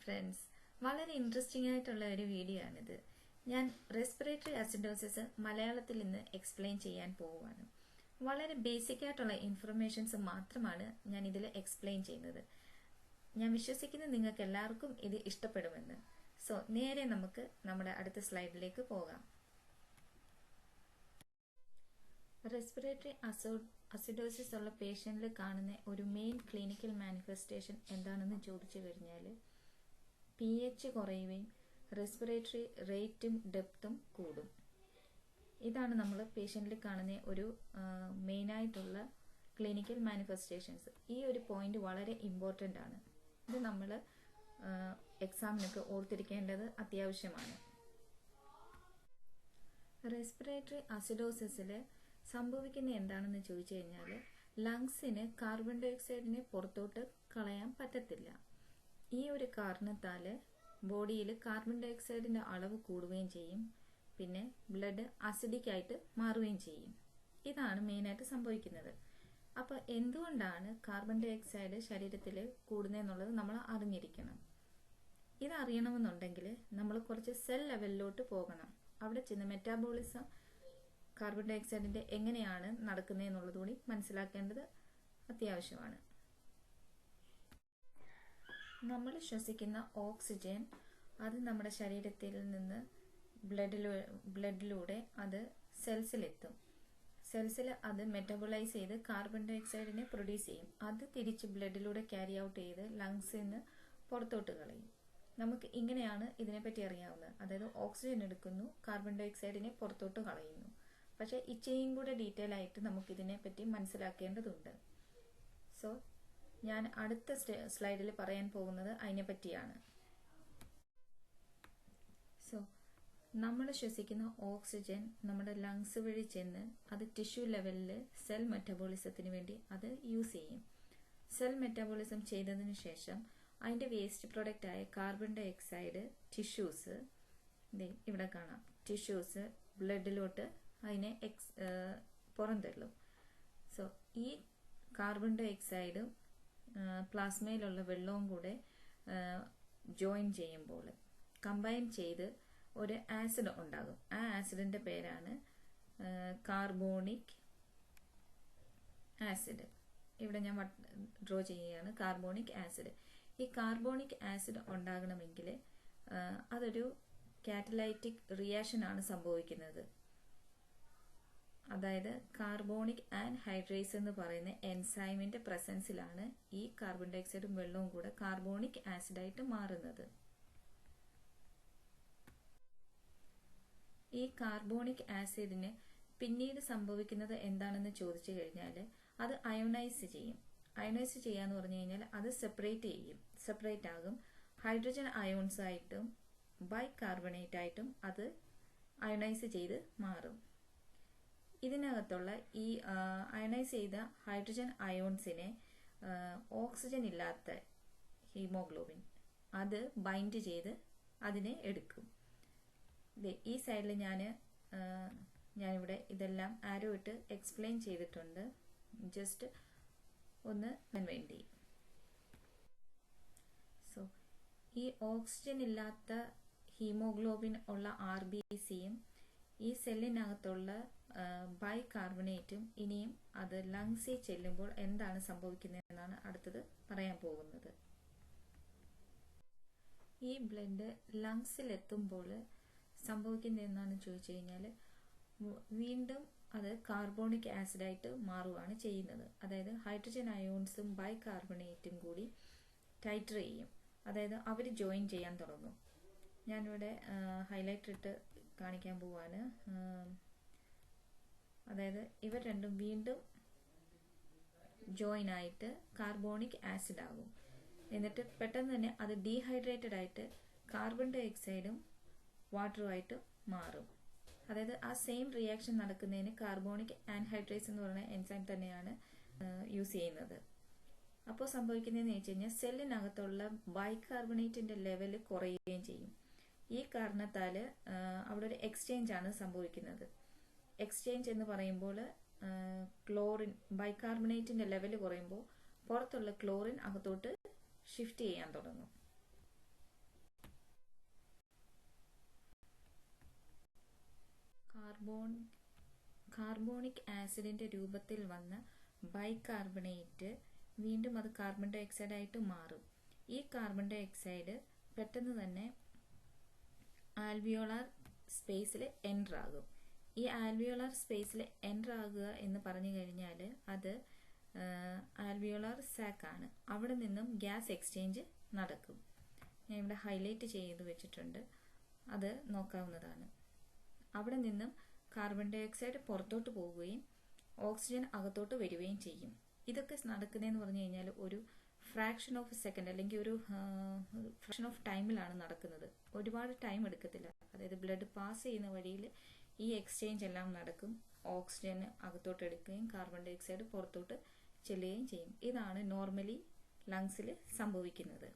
Friends, വളരെ interesting ആയിട്ടുള്ള ഒരു വീഡിയോ ആണിത്. ഞാൻ റെസ്പിറേറ്ററി അസിഡോസിസ് മലയാളത്തിൽ ഇന്ന് എക്സ്പ്ലെയിൻ ചെയ്യാൻ പോവുകയാണ്. വളരെ ബേസിക് ആയിട്ടുള്ള ഇൻഫർമേഷൻസ് മാത്രമാണ് ഞാൻ ഇതിൽ എക്സ്പ്ലെയിൻ ചെയ്യുന്നത്. ഞാൻ വിശ്വസിക്കുന്നു നിങ്ങൾക്ക് എല്ലാവർക്കും ഇത് ഇഷ്ടപ്പെടുമെന്ന്. സോ നേരെ നമുക്ക് നമ്മുടെ അടുത്ത സ്ലൈഡിലേക്ക് പോകാം. റെസ്പിറേറ്ററി അസിഡോസിസ് ഉള്ള പേഷ്യൻറ്റിൽ കാണുന്ന ഒരു മെയിൻ ക്ലിനിക്കൽ മാനിഫെസ്റ്റേഷൻ എന്താണെന്ന് ചോദിച്ചു കഴിഞ്ഞാൽ pH കുറയുകയും റെസ്പിറേറ്ററി റേറ്റും ഡെപ്തും കൂടും. ഇതാണ് നമ്മൾ പേഷ്യൻറ്റിൽ കാണുന്ന ഒരു മെയിനായിട്ടുള്ള ക്ലിനിക്കൽ മാനിഫെസ്റ്റേഷൻസ്. ഈ ഒരു പോയിന്റ് വളരെ ഇമ്പോർട്ടൻ്റ് ആണ്. ഇത് നമ്മൾ എക്സാമിനൊക്കെ ഓർത്തിരിക്കേണ്ടത് അത്യാവശ്യമാണ്. റെസ്പിറേറ്ററി അസിഡോസിസിൽ സംഭവിക്കുന്ന എന്താണെന്ന് ചോദിച്ചു കഴിഞ്ഞാൽ ലങ്സിന് കാർബൺ ഡൈ ഓക്സൈഡിനെ പുറത്തോട്ട് കളയാൻ പറ്റത്തില്ല. ഈ ഒരു കാരണത്താൽ ബോഡിയിൽ കാർബൺ ഡൈ ഓക്സൈഡിൻ്റെ അളവ് കൂടുകയും ചെയ്യും. പിന്നെ ബ്ലഡ് അസിഡിക് ആയിട്ട് മാറുകയും ചെയ്യും. ഇതാണ് മെയിനായിട്ട് സംഭവിക്കുന്നത്. അപ്പോൾ എന്തുകൊണ്ടാണ് കാർബൺ ഡൈ ഓക്സൈഡ് ശരീരത്തിൽ കൂടുന്നതെന്നുള്ളത് നമ്മൾ അറിഞ്ഞിരിക്കണം. ഇതറിയണമെന്നുണ്ടെങ്കിൽ നമ്മൾ കുറച്ച് സെൽ ലെവലിലോട്ട് പോകണം. അവിടെ ചെന്ന് മെറ്റാബോളിസം കാർബൺ ഡൈ ഓക്സൈഡിൻ്റെ എങ്ങനെയാണ് നടക്കുന്നതെന്നുള്ളത് കൂടി മനസ്സിലാക്കേണ്ടത് അത്യാവശ്യമാണ്. നമ്മൾ ശ്വസിക്കുന്ന ഓക്സിജൻ അത് നമ്മുടെ ശരീരത്തിൽ നിന്ന് ബ്ലഡിലൂടെ അത് സെൽസിലെത്തും. സെൽസിൽ അത് മെറ്റബോളൈസ് ചെയ്ത് കാർബൺ ഡൈ ഓക്സൈഡിനെ പ്രൊഡ്യൂസ് ചെയ്യും. അത് തിരിച്ച് ബ്ലഡിലൂടെ ക്യാരി ഔട്ട് ചെയ്ത് ലങ്സിൽ നിന്ന് പുറത്തോട്ട് കളയും. നമുക്ക് ഇങ്ങനെയാണ് ഇതിനെപ്പറ്റി അറിയാവുന്നത്. അതായത് ഓക്സിജൻ എടുക്കുന്നു, കാർബൺ ഡൈ ഓക്സൈഡിനെ പുറത്തോട്ട് കളയുന്നു. പക്ഷേ ഇച്ചിരിയും കൂടെ ഡീറ്റെയിൽ ആയിട്ട് നമുക്കിതിനെപ്പറ്റി മനസ്സിലാക്കേണ്ടതുണ്ട്. സോ ഞാൻ അടുത്ത സ്ലൈഡിൽ പറയാൻ പോകുന്നത് അതിനെപ്പറ്റിയാണ്. സോ നമ്മൾ ശ്വസിക്കുന്ന ഓക്സിജൻ നമ്മുടെ ലങ്സ് വഴി ചെന്ന് അത് ടിഷ്യൂ ലെവലിൽ സെൽ മെറ്റബോളിസത്തിന് വേണ്ടി അത് യൂസ് ചെയ്യും. സെൽ മെറ്റബോളിസം ചെയ്തതിന് ശേഷം അതിൻ്റെ വേസ്റ്റ് പ്രൊഡക്റ്റായ കാർബൺ ഡൈ ഓക്സൈഡ് ടിഷ്യൂസ് ഇവിടെ കാണാം. ടിഷ്യൂസ് ബ്ലഡിലോട്ട് അതിനെ പുറന്തള്ളും. സോ ഈ കാർബൺ ഡൈ ഓക്സൈഡും പ്ലാസ്മയിലുള്ള വെള്ളവും കൂടെ ജോയിൻ ചെയ്യുമ്പോൾ കമ്പൈൻ ചെയ്ത് ഒരു ആസിഡ് ഉണ്ടാകും. ആ ആസിഡിൻ്റെ പേരാണ് കാർബോണിക് ആസിഡ്. ഇവിടെ ഞാൻ ഡ്രോ ചെയ്യുകയാണ് കാർബോണിക് ആസിഡ്. ഈ കാർബോണിക് ആസിഡ് ഉണ്ടാകണമെങ്കിൽ അതൊരു കാറ്റലൈറ്റിക് റിയാക്ഷനാണ് സംഭവിക്കുന്നത്. അതായത് കാർബോണിക് ആൻഹൈഡ്രേസ് എന്ന് പറയുന്ന എൻസൈമിൻ്റെ പ്രസൻസിലാണ് ഈ കാർബൺ ഡൈ ഓക്സൈഡും വെള്ളവും കൂടെ കാർബോണിക് ആസിഡായിട്ട് മാറുന്നത്. ഈ കാർബോണിക് ആസിഡിന് പിന്നീട് സംഭവിക്കുന്നത് എന്താണെന്ന് ചോദിച്ചു കഴിഞ്ഞാൽ അത് അയോണൈസ് ചെയ്യും. അയോണൈസ് ചെയ്യാന്ന് പറഞ്ഞു കഴിഞ്ഞാൽ അത് സെപ്പറേറ്റ് ആകും. ഹൈഡ്രജൻ അയോൺസ് ആയിട്ടും ബൈകാർബണേറ്റ് ആയിട്ടും അത് അയോണൈസ് ചെയ്ത് മാറും. ഇതിനകത്തുള്ള ഈ അയണൈസ് ചെയ്ത ഹൈഡ്രജൻ അയോൺസിനെ ഓക്സിജൻ ഇല്ലാത്ത ഹീമോഗ്ലോബിൻ അത് ബൈൻഡ് ചെയ്ത് അതിനെ എടുക്കും. ഈ സൈഡിൽ ഞാനിവിടെ ഇതെല്ലാം ആരോ ഇട്ട് എക്സ്പ്ലെയിൻ ചെയ്തിട്ടുണ്ട്. ജസ്റ്റ് ഒന്ന് വേണ്ടി. സോ ഈ ഓക്സിജൻ ഇല്ലാത്ത ഹീമോഗ്ലോബിൻ ഉള്ള RBCയും ഈ സെല്ലിനകത്തുള്ള ബൈകാർബണേറ്റും ഇനിയും അത് ലങ്സിൽ ചെല്ലുമ്പോൾ എന്താണ് സംഭവിക്കുന്നതെന്നാണ് അടുത്തത് പറയാൻ പോകുന്നത്. ഈ ബ്ലഡ് ലങ്സിലെത്തുമ്പോൾ സംഭവിക്കുന്നത് എന്താണെന്ന് ചോദിച്ചു കഴിഞ്ഞാൽ വീണ്ടും അത് കാർബോണിക് ആസിഡായിട്ട് മാറുകയാണ് ചെയ്യുന്നത്. അതായത് ഹൈഡ്രജൻ അയോൺസും ബൈകാർബണേറ്റും കൂടി ടൈറ്റർ ചെയ്യും. അതായത് അവർ ജോയിൻ ചെയ്യാൻ തുടങ്ങും. ഞാനിവിടെ ഹൈലൈറ്റർ ഇട്ട് കാണിക്കാൻ പോവാണ്. അതായത് ഇവർ രണ്ടും വീണ്ടും ജോയിൻ ആയിട്ട് കാർബോണിക് ആസിഡ് ആകും. എന്നിട്ട് പെട്ടെന്ന് തന്നെ അത് ഡീഹൈഡ്രേറ്റഡ് ആയിട്ട് കാർബൺ ഡൈ ഓക്സൈഡും വാട്ടറുമായിട്ട് മാറും. അതായത് ആ സെയിം റിയാക്ഷൻ നടക്കുന്നതിന് കാർബോണിക് ആൻഹൈഡ്രേസ് എന്ന് പറയുന്ന എൻസൈം തന്നെയാണ് യൂസ് ചെയ്യുന്നത്. അപ്പോൾ സംഭവിക്കുന്നതെന്ന് വെച്ച് കഴിഞ്ഞാൽ സെല്ലിനകത്തുള്ള ബൈകാർബണേറ്റിൻ്റെ ലെവൽ കുറയുകയും ചെയ്യും. ഈ കാരണത്താൽ അവിടെ ഒരു എക്സ്ചേഞ്ച് ആണ് സംഭവിക്കുന്നത്. എക്സ്ചേഞ്ച് എന്ന് പറയുമ്പോൾ ക്ലോറിൻ ബൈകാർബണേറ്റിൻ്റെ ലെവൽ കുറയുമ്പോൾ പുറത്തുള്ള ക്ലോറിൻ അകത്തോട്ട് ഷിഫ്റ്റ് ചെയ്യാൻ തുടങ്ങും. കാർബോണിക് ആസിഡിൻ്റെ രൂപത്തിൽ വന്ന ബൈകാർബണേറ്റ് വീണ്ടും അത് കാർബൺ ഡൈ ഓക്സൈഡ് ആയിട്ട് മാറും. ഈ കാർബൺ ഡൈ ഓക്സൈഡ് പെട്ടെന്ന് തന്നെ ആൽവിയോളാർ സ്പേസിൽ എൻ്റർ ആകും. ഈ ആൽവിയോളാർ സ്പേസിൽ എൻ്റർ ആകുക എന്ന് പറഞ്ഞു കഴിഞ്ഞാൽ അത് ആൽവിയോളാർ സാക്ക് ആണ്. അവിടെ നിന്നും ഗ്യാസ് എക്സ്ചേഞ്ച് നടക്കും. ഞാൻ ഇവിടെ ഹൈലൈറ്റ് ചെയ്ത് വെച്ചിട്ടുണ്ട്, അത് നോക്കാവുന്നതാണ്. അവിടെ നിന്നും കാർബൺ ഡൈ ഓക്സൈഡ് പുറത്തോട്ട് പോവുകയും ഓക്സിജൻ അകത്തോട്ട് വരികയും ചെയ്യും. ഇതൊക്കെ നടക്കുന്നതെന്ന് പറഞ്ഞു കഴിഞ്ഞാൽ ഒരു ഫ്രാക്ഷൻ ഓഫ് സെക്കൻഡ് അല്ലെങ്കിൽ ഒരു ഫ്രാക്ഷൻ ഓഫ് ടൈമിലാണ് നടക്കുന്നത്. ഒരുപാട് ടൈം എടുക്കത്തില്ല. അതായത് ബ്ലഡ് പാസ് ചെയ്യുന്ന വഴിയിൽ ഈ എക്സ്ചേഞ്ച് എല്ലാം നടക്കും. ഓക്സിജൻ അകത്തോട്ട് എടുക്കുകയും കാർബൺ ഡൈ ഓക്സൈഡ് പുറത്തോട്ട് ചെല്ലുകയും ചെയ്യും. ഇതാണ് നോർമലി ലങ്സിൽ സംഭവിക്കുന്നത്.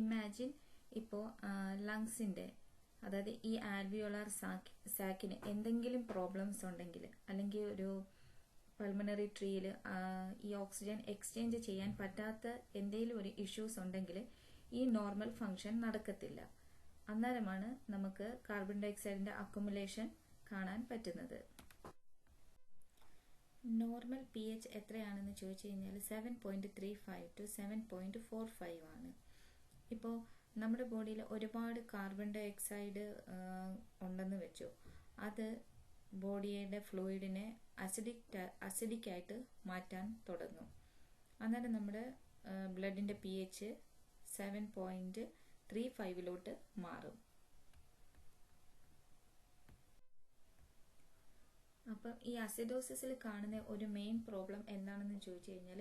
ഇമാജിൻ ഇപ്പോൾ ലങ്സിൻ്റെ, അതായത് ഈ ആൽവിയോളാർ സാക്കിന് എന്തെങ്കിലും പ്രോബ്ലംസ് ഉണ്ടെങ്കിൽ, അല്ലെങ്കിൽ ഒരു പൾമണറി ട്രീയിൽ ഈ ഓക്സിജൻ എക്സ്ചേഞ്ച് ചെയ്യാൻ പറ്റാത്ത എന്തെങ്കിലും ഒരു ഇഷ്യൂസ് ഉണ്ടെങ്കിൽ ഈ നോർമൽ ഫങ്ഷൻ നടക്കത്തില്ല. അന്നേരമാണ് നമുക്ക് കാർബൺ ഡൈ ഓക്സൈഡിൻ്റെ അക്യുമുലേഷൻ കാണാൻ പറ്റുന്നത്. നോർമൽ പി എച്ച് എത്രയാണെന്ന് ചോദിച്ചു കഴിഞ്ഞാൽ 7.35 to 7.45 ആണ്. ഇപ്പോൾ നമ്മുടെ ബോഡിയിൽ ഒരുപാട് കാർബൺ ഡൈ ഓക്സൈഡ് ഉണ്ടെന്ന് വെച്ചു, അത് ബോഡിയുടെ ഫ്ലൂയിഡിനെ അസിഡിക് ആയിട്ട് മാറ്റാൻ തുടങ്ങും. അന്നേരം നമ്മുടെ ബ്ലഡിൻ്റെ പി എച്ച് 7.35 മാറും. അപ്പം ഈ അസിഡോസിസിൽ കാണുന്ന ഒരു മെയിൻ പ്രോബ്ലം എന്താണെന്ന് ചോദിച്ചു കഴിഞ്ഞാൽ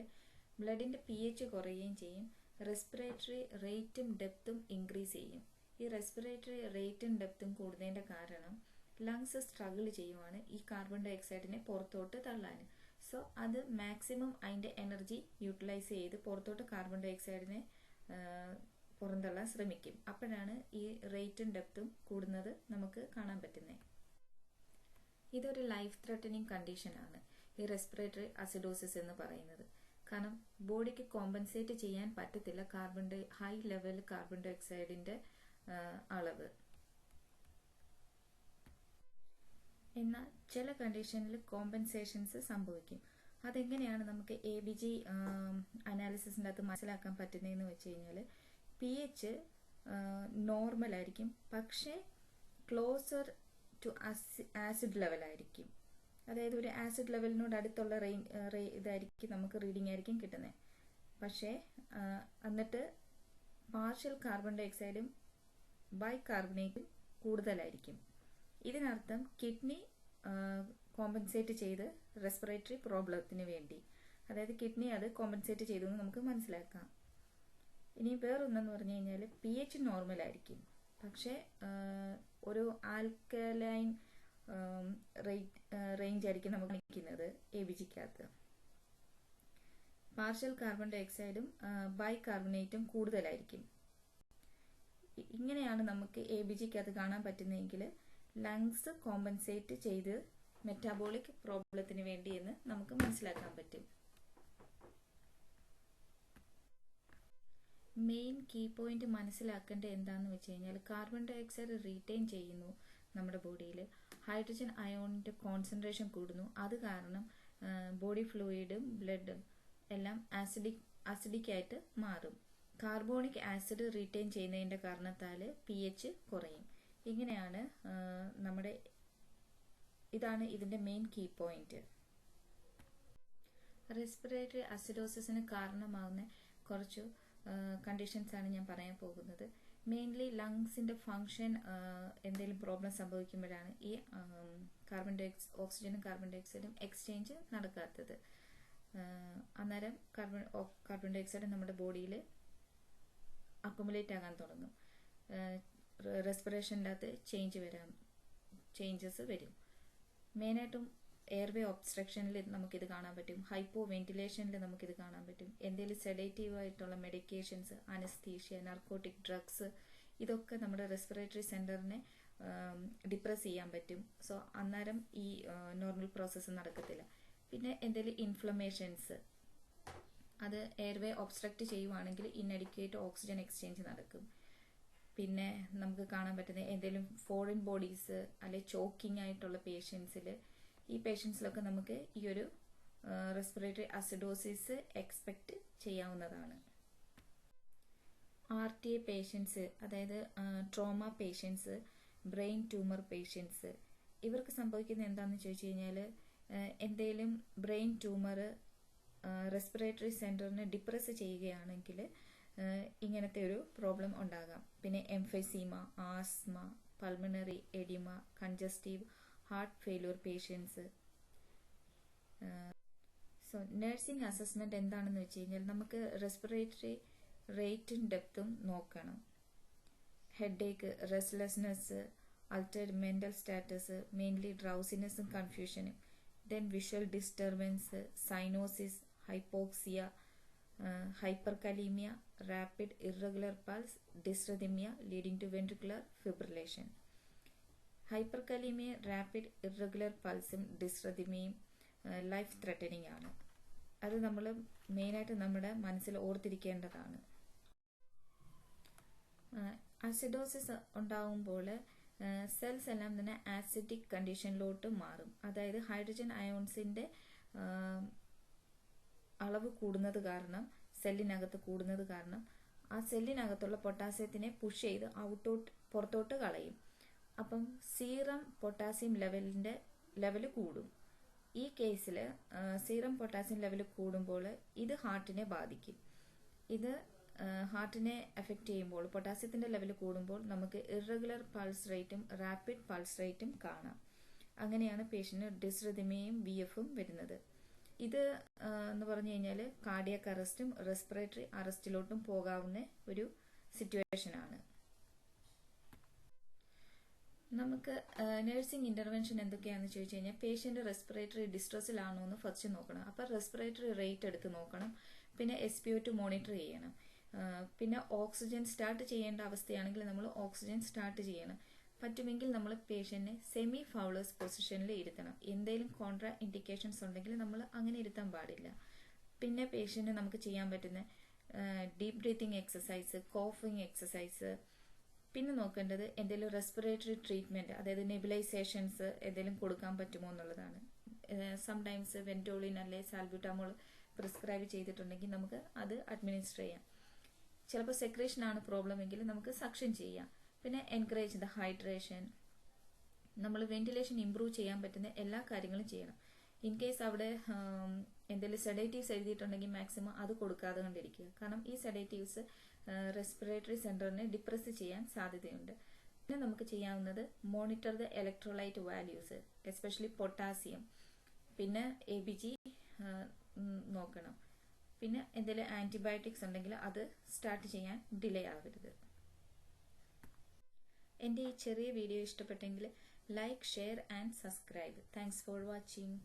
ബ്ലഡിൻ്റെ പി എച്ച് കുറയുകയും ചെയ്യും. റെസ്പിറേറ്ററി റേറ്റും ഡെപ്തും ഇൻക്രീസ് ചെയ്യും. ഈ റെസ്പിറേറ്ററി റേറ്റും ഡെപ്തും കൂടുന്നതിൻ്റെ കാരണം ലങ്സ് സ്ട്രഗിൾ ചെയ്യുവാണ് ഈ കാർബൺ ഡൈ ഓക്സൈഡിനെ പുറത്തോട്ട് തള്ളാൻ. സോ അത് മാക്സിമം അതിൻ്റെ എനർജി യൂട്ടിലൈസ് ചെയ്ത് പുറത്തോട്ട് കാർബൺ ഡൈ ഓക്സൈഡിനെ പുറന്തള്ളാൻ ശ്രമിക്കും. അപ്പോഴാണ് ഈ റേറ്റും ഡെപ്തും കൂടുന്നത് നമുക്ക് കാണാൻ പറ്റുന്നത്. ഇതൊരു ലൈഫ് ത്രെട്ടനിങ് കണ്ടീഷനാണ് ഈ റെസ്പിറേറ്ററി അസിഡോസിസ് എന്ന് പറയുന്നത്. കാരണം ബോഡിക്ക് കോമ്പൻസേറ്റ് ചെയ്യാൻ പറ്റത്തില്ല ഹൈ ലെവൽ കാർബൺ ഡൈ ഓക്സൈഡിൻ്റെ അളവ്. എന്നാൽ ചില കണ്ടീഷനിൽ കോമ്പൻസേഷൻസ് സംഭവിക്കും. അതെങ്ങനെയാണ് നമുക്ക് ABG അനാലിസിസിൻ്റെ അകത്ത് മനസ്സിലാക്കാൻ പറ്റുന്നതെന്ന് വെച്ച് കഴിഞ്ഞാൽ പി എച്ച് നോർമലായിരിക്കും, പക്ഷേ ക്ലോസർ ടു ആസിഡ് ലെവലായിരിക്കും. അതായത് ഒരു ആസിഡ് ലെവലിനോട് അടുത്തുള്ള ഇതായിരിക്കും നമുക്ക് റീഡിംഗ് ആയിരിക്കും കിട്ടുന്നത്. പക്ഷേ എന്നിട്ട് പാർഷ്യൽ കാർബൺ ഡൈ ഓക്സൈഡും ബൈകാർബണേറ്റും കൂടുതലായിരിക്കും. ഇതിനർത്ഥം കിഡ്നി കോമ്പൻസേറ്റ് ചെയ്ത് റെസ്പിറേറ്ററി പ്രോബ്ലത്തിന് വേണ്ടി, അതായത് കിഡ്നി അത് കോമ്പൻസേറ്റ് ചെയ്തു എന്ന് നമുക്ക് മനസ്സിലാക്കാം. ഇനി വേറൊന്നെന്ന് പറഞ്ഞു കഴിഞ്ഞാൽ പി എച്ച് നോർമലായിരിക്കും, പക്ഷേ ഒരു ആൽക്കലൈൻ റേഞ്ച് ആയിരിക്കും നമുക്ക് നിൽക്കുന്നത് ABGക്കകത്ത്. പാർഷ്യൽ കാർബൺ ഡൈ ഓക്സൈഡും ബൈകാർബണേറ്റും കൂടുതലായിരിക്കും. ഇങ്ങനെയാണ് നമുക്ക് ABGക്കകത്ത് കാണാൻ പറ്റുന്നതെങ്കിൽ ലങ്സ് കോമ്പൻസേറ്റ് ചെയ്ത് മെറ്റാബോളിക് പ്രോബ്ലത്തിന് വേണ്ടി എന്ന് നമുക്ക് മനസ്സിലാക്കാൻ പറ്റും. മെയിൻ കീ പോയിന്റ് മനസ്സിലാക്കേണ്ടത് എന്താണെന്ന് വെച്ച് കഴിഞ്ഞാൽ കാർബൺ ഡൈ ഓക്സൈഡ് റീറ്റെയിൻ ചെയ്യുന്നു നമ്മുടെ ബോഡിയിൽ. ഹൈഡ്രജൻ അയോണിൻ്റെ കോൺസെൻട്രേഷൻ കൂടുന്നു. അത് കാരണം ബോഡി ഫ്ലൂയിഡും ബ്ലഡും എല്ലാം അസിഡിക് ആയിട്ട് മാറും. കാർബോണിക് ആസിഡ് റീറ്റെയിൻ ചെയ്യുന്നതിൻ്റെ കാരണത്താൽ pH കുറയും. ഇങ്ങനെയാണ് ഇതാണ് ഇതിൻ്റെ മെയിൻ കീ പോയിന്റ്. റെസ്പിറേറ്ററി അസിഡോസിസിന് കാരണമാകുന്ന കുറച്ച് കണ്ടീഷൻസ് ആണ് ഞാൻ പറയാൻ പോകുന്നത്. മെയിൻലി ലങ്സിൻ്റെ ഫങ്ഷൻ എന്തെങ്കിലും പ്രോബ്ലം സംഭവിക്കുമ്പോഴാണ് ഈ ഓക്സിജനും കാർബൺ ഡൈ ഓക്സൈഡും എക്സ്ചേഞ്ച് നടക്കാത്തത്. അന്നേരം കാർബൺ ഡൈ ഓക്സൈഡ് നമ്മുടെ ബോഡിയിൽ അക്കുമുലേറ്റ് ആകാൻ തുടങ്ങും. റെസ്പിറേഷൻ്റെ അകത്ത് ചേഞ്ചസ് വരും. മെയിനായിട്ടും എയർവേ ഒബ്സ്ട്രക്ഷനിൽ നമുക്കിത് കാണാൻ പറ്റും. ഹൈപ്പോ വെന്റിലേഷനിൽ നമുക്കിത് കാണാൻ പറ്റും. എന്തെങ്കിലും സെഡേറ്റീവ് ആയിട്ടുള്ള മെഡിക്കേഷൻസ്, അനസ്തീഷ്യ, നർക്കോട്ടിക് ഡ്രഗ്സ്, ഇതൊക്കെ നമ്മുടെ റെസ്പിറേറ്ററി സെൻറ്ററിനെ ഡിപ്രസ് ചെയ്യാൻ പറ്റും. സോ അന്നേരം ഈ നോർമൽ പ്രോസസ്സ് നടക്കത്തില്ല. പിന്നെ എന്തെങ്കിലും ഇൻഫ്ലമേഷൻസ്, അത് എയർവേ ഒബ്സ്ട്രക്റ്റ് ചെയ്യുവാണെങ്കിൽ ഇൻഅഡിക്വേറ്റ് ഓക്സിജൻ എക്സ്ചേഞ്ച് നടക്കും. പിന്നെ നമുക്ക് കാണാൻ പറ്റുന്ന എന്തെങ്കിലും ഫോറിൻ ബോഡീസ് അല്ലെ ചോക്കിംഗ് ആയിട്ടുള്ള പേഷ്യൻസിൽ, ഈ പേഷ്യൻസിലൊക്കെ നമുക്ക് ഈ ഒരു റെസ്പിറേറ്ററി അസിഡോസിസ് എക്സ്പെക്റ്റ് ചെയ്യാവുന്നതാണ്. RTA പേഷ്യൻസ്, അതായത് trauma patients, brain tumour patients, ഇവർക്ക് സംഭവിക്കുന്ന എന്താണെന്ന് ചോദിച്ചു കഴിഞ്ഞാൽ എന്തെങ്കിലും ബ്രെയിൻ ട്യൂമർ റെസ്പിറേറ്ററി സെൻറ്ററിനെ ഡിപ്രസ് ചെയ്യുകയാണെങ്കിൽ ഇങ്ങനത്തെ ഒരു പ്രോബ്ലം ഉണ്ടാകാം. പിന്നെ emphysema, asthma, pulmonary oedema, congestive heart failure patients. So nursing assessment എന്താണെന്ന് വെച്ച് കഴിഞ്ഞാൽ നമുക്ക് റെസ്പിറേറ്ററി റേറ്റും ഡെപ്തും നോക്കണം. Headache, restlessness, altered mental status, mainly drowsiness and confusion, then visual disturbance, cyanosis, hypoxia, hyperkalemia, rapid irregular pulse, dysrhythmia leading to ventricular fibrillation. Hyperkalemia, rapid irregular പൾസും ഡിസ്റതിമിയയും life threatening ആണ്. അത് നമ്മൾ മെയിനായിട്ട് നമ്മുടെ മനസ്സിൽ ഓർത്തിരിക്കേണ്ടതാണ്. അസിഡോസിസ് ഉണ്ടാകുമ്പോൾ സെൽസ് എല്ലാം തന്നെ ആസിഡിക് കണ്ടീഷനിലോട്ട് മാറും. അതായത് ഹൈഡ്രജൻ അയോൺസിന്റെ അളവ് കൂടുന്നത് കാരണം, സെല്ലിനകത്ത് കൂടുന്നത് കാരണം ആ സെല്ലിനകത്തുള്ള പൊട്ടാസ്യത്തിനെ പുഷ് ചെയ്ത് പുറത്തോട്ട് കളയും. അപ്പം സീറം പൊട്ടാസ്യം ലെവല് കൂടും. ഈ കേസിൽ സീറം പൊട്ടാസ്യം ലെവൽ കൂടുമ്പോൾ ഇത് ഹാർട്ടിനെ ബാധിക്കും. ഇത് ഹാർട്ടിനെ എഫക്റ്റ് ചെയ്യുമ്പോൾ, പൊട്ടാസ്യത്തിന്റെ ലെവൽ കൂടുമ്പോൾ നമുക്ക് ഇറഗുലർ പൾസ് റേറ്റും റാപ്പിഡ് പൾസ് റേറ്റും കാണാം. അങ്ങനെയാണ് പേഷ്യന്റിന് ഡിസ്റിഥമിയയും VF-ഉം വരുന്നത്. ഇത് എന്ന് പറഞ്ഞു കഴിഞ്ഞാൽ കാർഡിയാക് അറസ്റ്റും റെസ്പിറേറ്ററി അറസ്റ്റിലോട്ടും പോകാവുന്ന ഒരു സിറ്റുവേഷനാണ്. നമുക്ക് നഴ്സിംഗ് ഇന്റർവെൻഷൻ എന്തൊക്കെയാണെന്ന് ചോദിച്ചു കഴിഞ്ഞാൽ പേഷ്യന്റ് റെസ്പിറേറ്ററി ഡിസ്ട്രസ്സിലാണോ എന്ന് ഫസ്റ്റ് നോക്കണം. അപ്പം റെസ്പിറേറ്ററി റേറ്റ് എടുത്ത് നോക്കണം. പിന്നെ SpO2 മോണിറ്റർ ചെയ്യണം. പിന്നെ ഓക്സിജൻ സ്റ്റാർട്ട് ചെയ്യേണ്ട അവസ്ഥയാണെങ്കിൽ നമ്മൾ ഓക്സിജൻ സ്റ്റാർട്ട് ചെയ്യണം. പറ്റുമെങ്കിൽ നമ്മൾ പേഷ്യന്റിനെ സെമി ഫൗളേഴ്സ് പൊസിഷനിൽ ഇരുത്തണം. എന്തെങ്കിലും കോൺട്രാ ഇൻഡിക്കേഷൻസ് ഉണ്ടെങ്കിൽ നമ്മൾ അങ്ങനെ ഇരുത്താൻ പാടില്ല. പിന്നെ പേഷ്യന്റിന് നമുക്ക് ചെയ്യാൻ പറ്റുന്ന ഡീപ് ബ്രീത്തിങ് എക്സസൈസ്, കോഫിംഗ് എക്സസൈസ്, പിന്നെ നോക്കേണ്ടത് എന്തെങ്കിലും റെസ്പിറേറ്ററി ട്രീറ്റ്മെന്റ്, അതായത് നെബുലൈസേഷൻസ് എന്തെങ്കിലും കൊടുക്കാൻ പറ്റുമോ എന്നുള്ളതാണ്. സംടൈംസ് വെന്റോളിൻ അല്ലെ സാൽബ്യൂട്ടാമോൾ പ്രിസ്ക്രൈബ് ചെയ്തിട്ടുണ്ടെങ്കിൽ നമുക്ക് അത് അഡ്മിനിസ്റ്റർ ചെയ്യാം. ചിലപ്പോൾ സെക്രേഷൻ ആണ് പ്രോബ്ലം എങ്കിൽ നമുക്ക് സക്ഷൻ ചെയ്യാം. പിന്നെ എൻകറേജ് ദ ഹൈഡ്രേഷൻ. നമ്മൾ വെന്റിലേഷൻ ഇംപ്രൂവ് ചെയ്യാൻ പറ്റുന്ന എല്ലാ കാര്യങ്ങളും ചെയ്യണം. ഇൻ കേസ് അവിടെ എന്തെങ്കിലും സെഡേറ്റീവ്സ് എഴുതിയിട്ടുണ്ടെങ്കിൽ മാക്സിമം അത് കൊടുക്കാതെ കണ്ടിരിക്കുക. കാരണം ഈ സെഡേറ്റീവ്സ് റെസ്പിറേറ്ററി സെന്ററിനെ ഡിപ്രസ് ചെയ്യാൻ സാധ്യതയുണ്ട്. പിന്നെ നമുക്ക് ചെയ്യാവുന്നത് monitor the electrolyte values, especially potassium. പിന്നെ ABG നോക്കണം. പിന്നെ എന്തെങ്കിലും ആന്റിബയോട്ടിക്സ് ഉണ്ടെങ്കിൽ അത് സ്റ്റാർട്ട് ചെയ്യാൻ ഡിലേ ആവരുത്. എൻ്റെ ഈ ചെറിയ വീഡിയോ ഇഷ്ടപ്പെട്ടെങ്കിൽ like, share and subscribe. Thanks for watching.